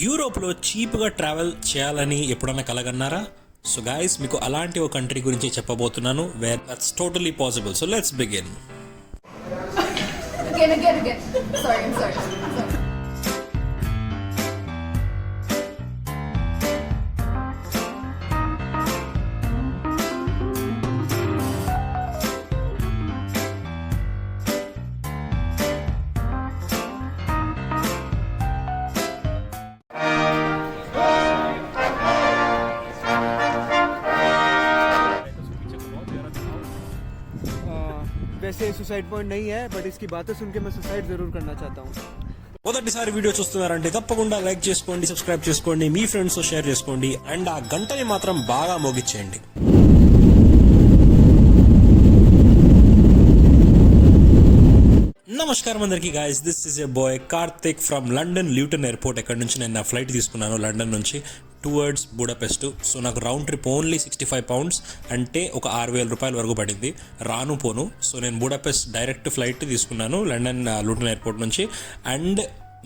యూరోప్లో చీప్గా ట్రావెల్ చేయాలని ఎప్పుడన్నా కలగన్నారా? సో గైస్, మీకు అలాంటి ఒక కంట్రీ గురించి చెప్పబోతున్నాను where that's totally possible. So let's begin. Again. Sorry, I'm sorry. वैसे सुसाइड पॉइंट नहीं है, बट इसकी बातें सुन के मैं सुसाइड जरूर करना चाहता हूँ. మొదటిసారి వీడియో చూస్తున్నారంటే తప్పకుండా లైక్ చేసుకోండి, సబ్స్క్రైబ్ చేసుకోండి, మీ ఫ్రెండ్స్ తో షేర్ చేసుకోండి అండ్ ఆ గంటని మాత్రం బాగా మోగిచ్చేయండి. నమస్కారం అందరికి guys, this is a boy Karthik from London Luton airport. ఎక్కడి నుంచి నేను నా ఫ్లైట్ తీసుకున్నాను లండన్ నుంచి టువర్డ్స్ బుడాపెస్ట్. సో నాకు రౌండ్ ట్రిప్ ఓన్లీ 65 pounds అంటే ఒక 6,000 రూపాయల వరకు పడింది రాను పోను. సో నేను బుడాపెస్ట్ డైరెక్ట్ ఫ్లైట్ తీసుకున్నాను లండన్ ల్యూటన్ ఎయిర్పోర్ట్ నుంచి. అండ్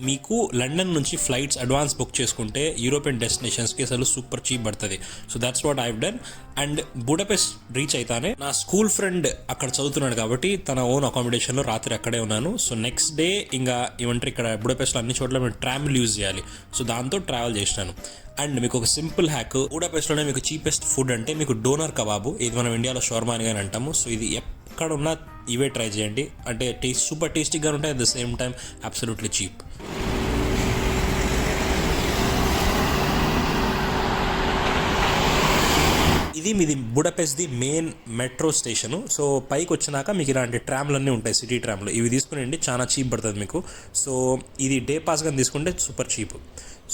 మీకు లండన్ నుంచి ఫ్లైట్స్ అడ్వాన్స్ బుక్ చేసుకుంటే యూరోపియన్ డెస్టినేషన్స్కి అసలు సూపర్ చీప్ పడుతుంది. So that's what I've done. And Budapest reach అయితానే నా స్కూల్ ఫ్రెండ్ అక్కడ చదువుతున్నాడు కాబట్టి తన ఓన్ అకామిడేషన్లో రాత్రి అక్కడే ఉన్నాను. సో నెక్స్ట్ డే ఇంకా ఏమంటారు, ఇక్కడ బుడాపెస్ట్లో అన్ని చోట్ల మేము ట్రామ్లు యూజ్ చేయాలి. సో దాంతో ట్రావెల్ చేసినాను. అండ్ మీకు ఒక సింపుల్ హ్యాక్, బుడాపెస్ట్లోనే మీకు చీపెస్ట్ ఫుడ్ అంటే మీకు డోనర్ కబాబు, ఇది మనం ఇండియాలో షవర్మా అని కానీ అంటాము. సో ఇది ఎక్కడ ఉన్నా ఇవే ట్రై చేయండి. అంటే టేస్ట్ సూపర్ టేస్టీగా ఉంటాయి, at the same time absolutely cheap. ఇది మీది బుడాపెస్ట్ది మెయిన్ మెట్రో స్టేషను. సో పైకి వచ్చినాక మీకు ఇలాంటి ట్రామ్లన్నీ ఉంటాయి, సిటీ ట్రామ్లు. ఇవి తీసుకునేయండి, చాలా చీప్ పడుతుంది మీకు. సో ఇది డే పాస్ కానీ తీసుకుంటే సూపర్ చీప్.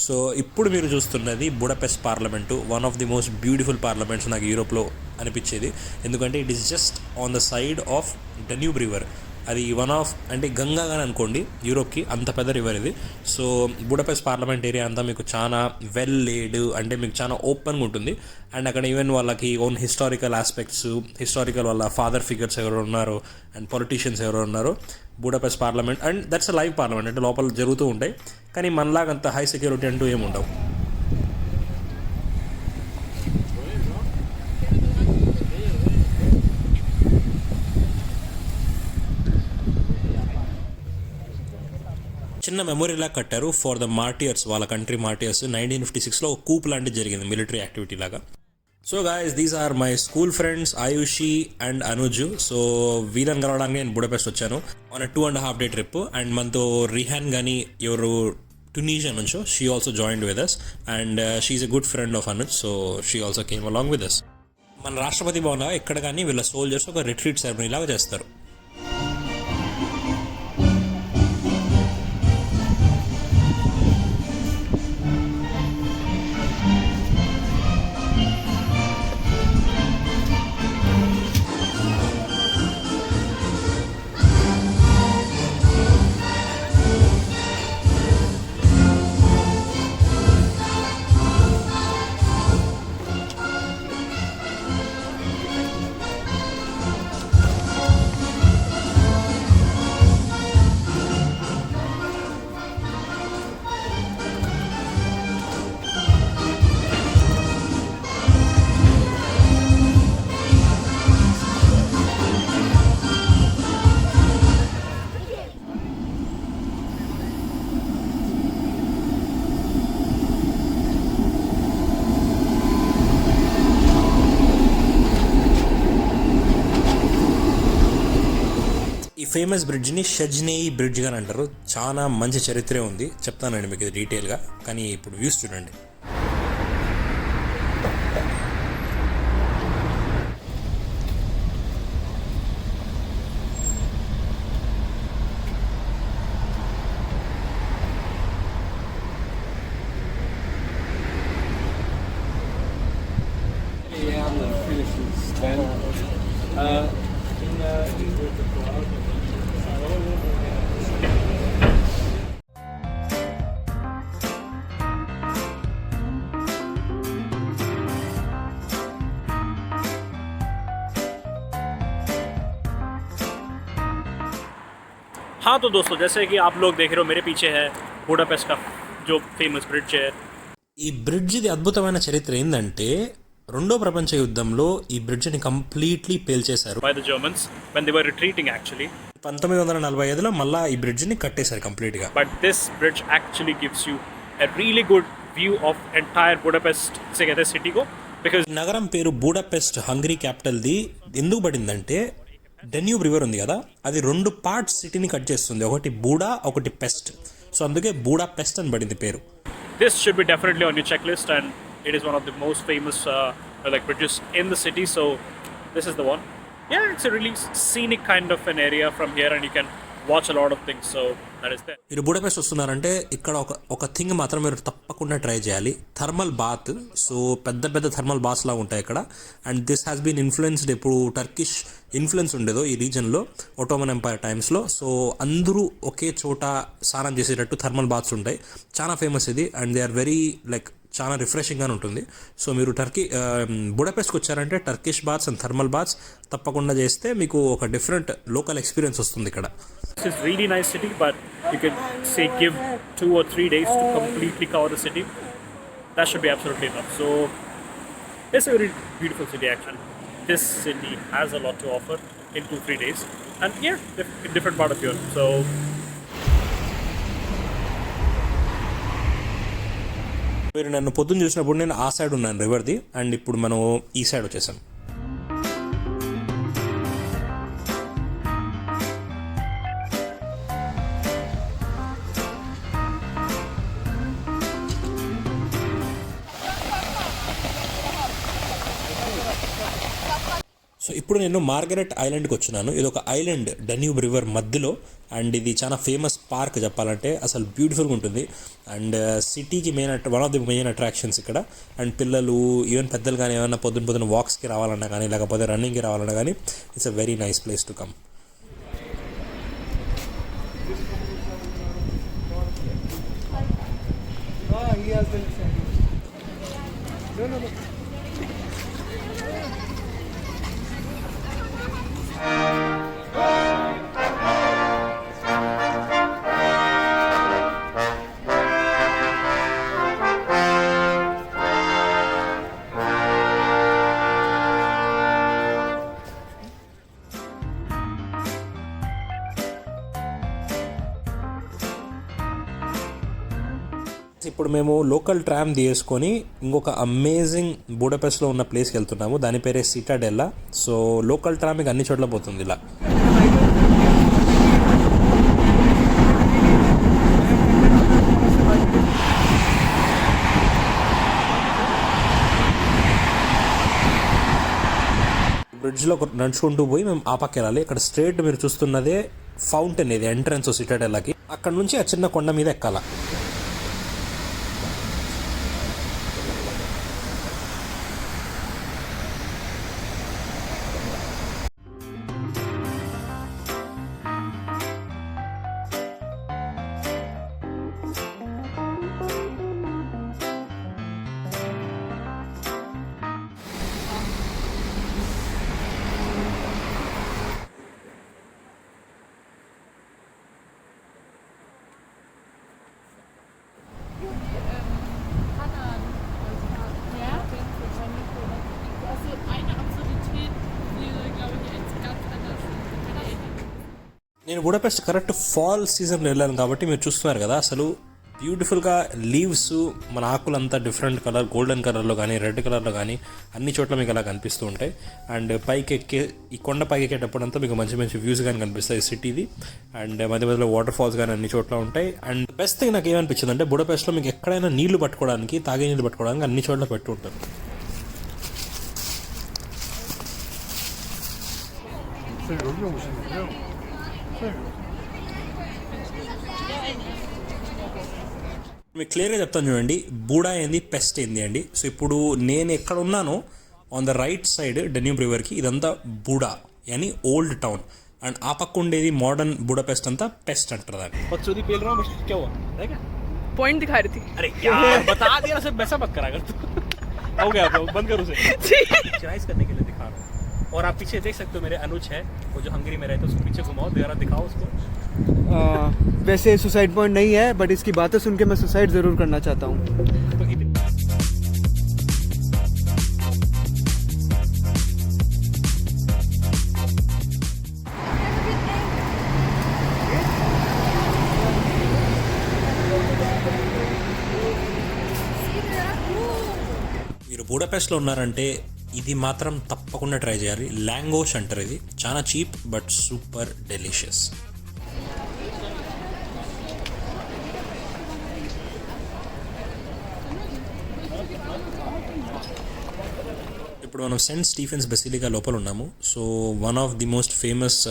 సో ఇప్పుడు మీరు చూస్తున్నది Budapest parliament, one of the most beautiful parliaments నాకు యూరోప్లో అనిపించేది. ఎందుకంటే it is just on the side of Danube river. అది వన్ ఆఫ్ అంటే గంగా కానీ అనుకోండి, యూరోప్కి అంత పెద్ద రివర్ ఇది. సో బుడాపెస్ట్ పార్లమెంట్ ఏరియా అంతా మీకు చాలా వెల్ లేడ్, అంటే మీకు చాలా ఓపెన్గా ఉంటుంది. అండ్ అక్కడ ఈవెన్ వాళ్ళకి ఓన్ హిస్టారికల్ ఆస్పెక్ట్స్, హిస్టారికల్ వాళ్ళ ఫాదర్ ఫిగర్స్ ఎవరు ఉన్నారో అండ్ పొలిటీషియన్స్ ఎవరు ఉన్నారో Budapest parliament. And that's a live parliament, అంటే లోపల జరుగుతూ ఉంటాయి. కానీ మనలాగా అంత హై సెక్యూరిటీ అంటూ ఏముండవు. చిన్న మెమొరీలా కట్టారు ఫర్ ద మార్టియర్స్, వాళ్ళ కంట్రీ మార్టియర్స్. 1956లో ఒక కూప్ లాంటిది జరిగింది, మిలిటరీ యాక్టివిటీ లాగా. So guys, these are my school friends Ayushi and Anuj. సో వీళ్ళని కలవడానికి నేను బుడాపెస్ట్ వచ్చాను ఆన్ 2.5 day ట్రిప్. అండ్ మనతో రిహాన్ కానీ ఎవరు ట్యునీషియా నుంచో, she also joined with us. And she is a good friend of Anuj. So she also came along with us. మన రాష్ట్రపతి భవన్ ఎక్కడ కానీ వీళ్ళ సోల్జర్స్ ఒక రిట్రీట్ సెరమనీ లాగా చేస్తారు. ఈ ఫేమస్ బ్రిడ్జ్ని షజ్నేయి బ్రిడ్జ్ అని అంటారు. చాలా మంచి చరిత్రే ఉంది, చెప్తానండి మీకు ఇది డీటెయిల్గా. కానీ ఇప్పుడు వ్యూస్ చూడండి. हाँ तो दोस्तों, जैसे कि आप लोग देख रहे हो मेरे पीछे है बूडापेस्ट का जो फेमस ब्रिज है. ఈ బ్రిడ్జ్ది అద్భుతమైన చరిత్ర ఏంటంటే రెండో ప్రపంచ యుద్ధంలో ఈ బ్రిడ్జ్ని కంప్లీట్లీ పేల్చేశారు. By the Germans when they were retreating actually. 1945లో మళ్ళీ ఈ బ్రిడ్జ్ని కట్టేశారు కంప్లీట్గా. But this bridge actually gives you a really good view of entire Budapest city को, because ఈ నగరం పేరు బూడాపెస్ట్ హంగరీ క్యాపిటల్ది ఎందుకు పడిందంటే డెన్యూబ్ రివర్ ఉంది కదా, అది 2 పార్ట్స్ సిటీని కట్ చేస్తుంది, ఒకటి బూడా ఒకటి పెస్ట్. సో అందుకే బూడాపెస్ట్ అని పడింది పేరు. this should be definitely on your checklist, and it is one of the most famous like bridges in the city, so this is the one. Yeah, it's a really scenic kind of an area from here, and you can watch a lot of things, so that is there. మీరు బూడాపెస్ట్ వస్తున్నారంటే ఇక్కడ ఒక thing మాత్రం మీరు తప్పకుండా try చేయాలి, thermal bath. So పెద్ద పెద్ద థర్మల్ బాత్స్ లాగా ఉంటాయి ఇక్కడ. And this has been influenced, ఇప్పుడు టర్కిష్ ఇన్ఫ్లుయెన్స్ ఉండేదో ఈ రీజన్లో ఒటోమన్ ఎంపైర్ టైమ్స్లో. సో అందరూ ఒకే చోట స్నానం చేసేటట్టు థర్మల్ బాత్స్ ఉంటాయి, చాలా ఫేమస్ ఇది. And they are very like చాలా రిఫ్రెషింగ్గా ఉంటుంది. సో మీరు బుడాపెస్ట్కి వచ్చారంటే Turkish baths and thermal baths తప్పకుండా చేస్తే మీకు ఒక డిఫరెంట్ లోకల్ ఎక్స్పీరియన్స్ వస్తుంది ఇక్కడ. This is really nice city, but you can say give 2 or 3 days to completely cover the city. That should be absolutely enough. So it's a very beautiful city actually. This city has a lot to offer in 2-3 days, and yeah, different part of Europe. So మీరు నన్ను పొద్దున్న చూసినప్పుడు నేను ఆ side ఉన్నాను రివర్ది, and ఇప్పుడు మనం ఈ సైడ్ వచ్చేసాం. సో ఇప్పుడు నేను మార్గరెట్ ఐలాండ్కి వచ్చినాను. ఇది ఒక ఐలాండ్ డెన్యూబ్ రివర్ మధ్యలో, అండ్ ఇది చాలా ఫేమస్ పార్క్ చెప్పాలంటే, అసలు బ్యూటిఫుల్గా ఉంటుంది. అండ్ సిటీకి one of the main attractions ఇక్కడ. అండ్ పిల్లలు ఈవెన్ పెద్దలు కానీ ఏమైనా పొద్దున వాక్స్కి రావాలన్నా కానీ లేకపోతే రన్నింగ్కి రావాలన్నా కానీ it's a very nice place to come. ఇప్పుడు మేము లోకల్ ట్రామ్ తీసుకొని ఇంకొక అమేజింగ్ బూడాపెస్ట్లో ఉన్న ప్లేస్కి వెళ్తున్నాము, దాని పేరే సిటాడెల్లా. సో లోకల్ ట్రామ్ మీకు అన్ని చోట్ల పోతుంది ఇలా. బ్రిడ్జ్లో నడుచుకుంటూ పోయి మేము ఆ పక్క వెళ్ళాలి. ఇక్కడ స్ట్రేట్ మీరు చూస్తున్నదే ఫౌంటైన్, ఇది ఎంట్రన్స్ సిటాడెల్లాకి. అక్కడ నుంచి ఆ చిన్న కొండ మీద ఎక్కాల. నేను బుడాపెస్ట్ కరెక్ట్ ఫాల్ సీజన్లో వెళ్ళాను కాబట్టి మీరు చూస్తున్నారు కదా, అసలు బ్యూటిఫుల్గా లీవ్స్ మన ఆకులంతా డిఫరెంట్ కలర్, గోల్డెన్ కలర్లో కానీ రెడ్ కలర్లో కానీ అన్ని చోట్ల మీకు అలా కనిపిస్తూ ఉంటాయి. అండ్ ఈ కొండ పైకి ఎక్కేటప్పుడు అంతా మీకు మంచి మంచి వ్యూస్ కానీ కనిపిస్తాయి సిటీది. అండ్ మధ్య మధ్యలో వాటర్ ఫాల్స్ కానీ అన్ని చోట్ల ఉంటాయి. అండ్ బెస్ట్ థింగ్ నాకు ఏమనిపించింది అంటే బుడాపెస్ట్లో మీకు ఎక్కడైనా నీళ్లు పట్టుకోవడానికి, తాగే నీళ్ళు పట్టుకోవడానికి అన్ని చోట్ల పెట్టి ఉంటారు. మీకు క్లియర్గా చెప్తాను చూడండి, బూడా ఏంది పెస్ట్ ఏంది అండి. సో ఇప్పుడు నేను ఎక్కడ ఉన్నానో ఆన్ ద రైట్ సైడ్ డెన్యూబ్ రివర్కి ఇదంతా బూడా అని ఓల్డ్ టౌన్, అండ్ ఆ పక్క ఉండేది మోడర్న్ బుడాపెస్ట్ అంతా పెస్ట్ అంటారు దాన్ని. पॉइंट दिखा रही थी. अरे यार बता दिया ना, वैसा मत करा कर तू. हो गया तो बंद कर उसे. चॉइस करने के लिए दिखा रहा हूँ. और आप पीछे देख सकते हो मेरे अनुज है, वो जो हंगरी में रहते हैं, उसको पीछे घुमाओ, जरा दिखाओ उसको. वैसे सुसाइड पॉइंट नहीं है, बट इसकी बातें सुन के मैं सुसाइड ज़रूर करना चाहता हूँ. మీరు బూడపెస్ట్లో ఉన్నారంటే ఇది మాత్రం తప్పకుండా ట్రై చేయాలి. లాంగోష్ అంటారు. ఇది చాలా చీప్ బట్ సూపర్ డెలిషియస్. ఇప్పుడు మనం సెయింట్ స్టీఫెన్స్ బెసిలికా లోపల ఉన్నాము. So one of the most famous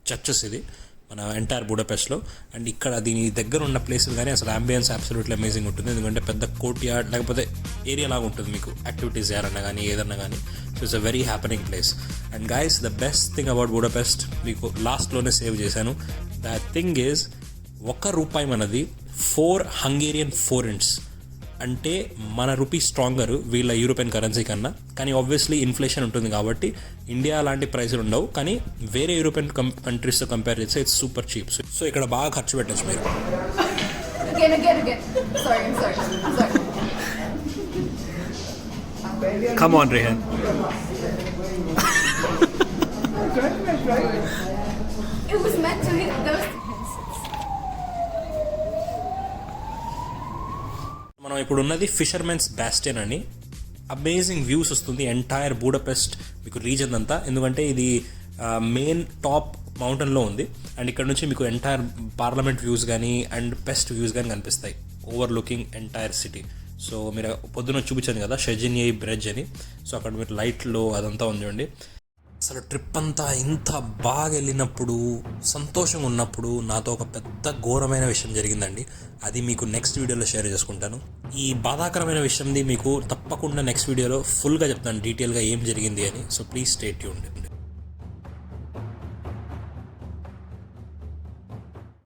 churches ఇది మన ఎంటైర్ బూడపెస్ట్లో. అండ్ ఇక్కడ దీని దగ్గర ఉన్న ప్లేసెస్ కానీ అసలు అంబియన్స్ అబ్సల్యూట్లీ అమేజింగ్ ఉంటుంది. ఎందుకంటే పెద్ద కోర్ట్ యార్డ్ లేకపోతే ఏరియా లాగా ఉంటుంది. మీకు యాక్టివిటీస్ చేయాలన్నా కానీ ఏదన్నా కానీ. So it's a very happening place. And guys, the best thing about Budapest మీకు లాస్ట్లోనే సేవ్ చేశాను. ద థింగ్ ఈజ్ ₹1 మనది 4 హంగేరియన్ ఫోరెంట్స్. అంటే మన రూపీ స్ట్రాంగర్ వీళ్ళ యూరోపియన్ కరెన్సీ కన్నా. కానీ ఆబ్వియస్లీ ఇన్ఫ్లేషన్ ఉంటుంది కాబట్టి ఇండియా లాంటి ప్రైసులు ఉండవు. కానీ వేరే యూరోపియన్ కంట్రీస్తో కంపేర్ చేస్తే ఇట్స్ సూపర్ చీప్. సో ఇక్కడ బాగా ఖర్చు పెట్టచ్చు మీరు. Again. Sorry, I'm sorry. Come on, Rehan. It was meant to hit those. మనం ఇప్పుడు ఉన్నది ఫిషర్మెన్స్ బాస్టియన్ అని. అమేజింగ్ వ్యూస్ వస్తుంది ఎంటైర్ బూడపెస్ట్ మీకు రీజన్ అంతా. ఎందుకంటే ఇది మెయిన్ టాప్ మౌంటైన్లో ఉంది. అండ్ ఇక్కడ నుంచి మీకు ఎంటైర్ పార్లమెంట్ వ్యూస్ కానీ అండ్ పెస్ట్ వ్యూస్ కానీ కనిపిస్తాయి, over looking entire city. So మీరు పొద్దున్న చూపించాను కదా షెజినియై బ్రిడ్జ్ అని. సో అక్కడ మీరు లైట్లో అదంతా ఉందండి. అసలు ట్రిప్ అంతా ఇంత బాగా వెళ్ళినప్పుడు, సంతోషంగా ఉన్నప్పుడు నాతో ఒక పెద్ద ఘోరమైన విషయం జరిగిందండి. అది మీకు నెక్స్ట్ వీడియోలో షేర్ చేసుకుంటాను. ఈ బాధాకరమైన విషయంది మీకు తప్పకుండా నెక్స్ట్ వీడియోలో ఫుల్గా చెప్తాను, డీటెయిల్గా ఏం జరిగింది అని. So please stay tuned.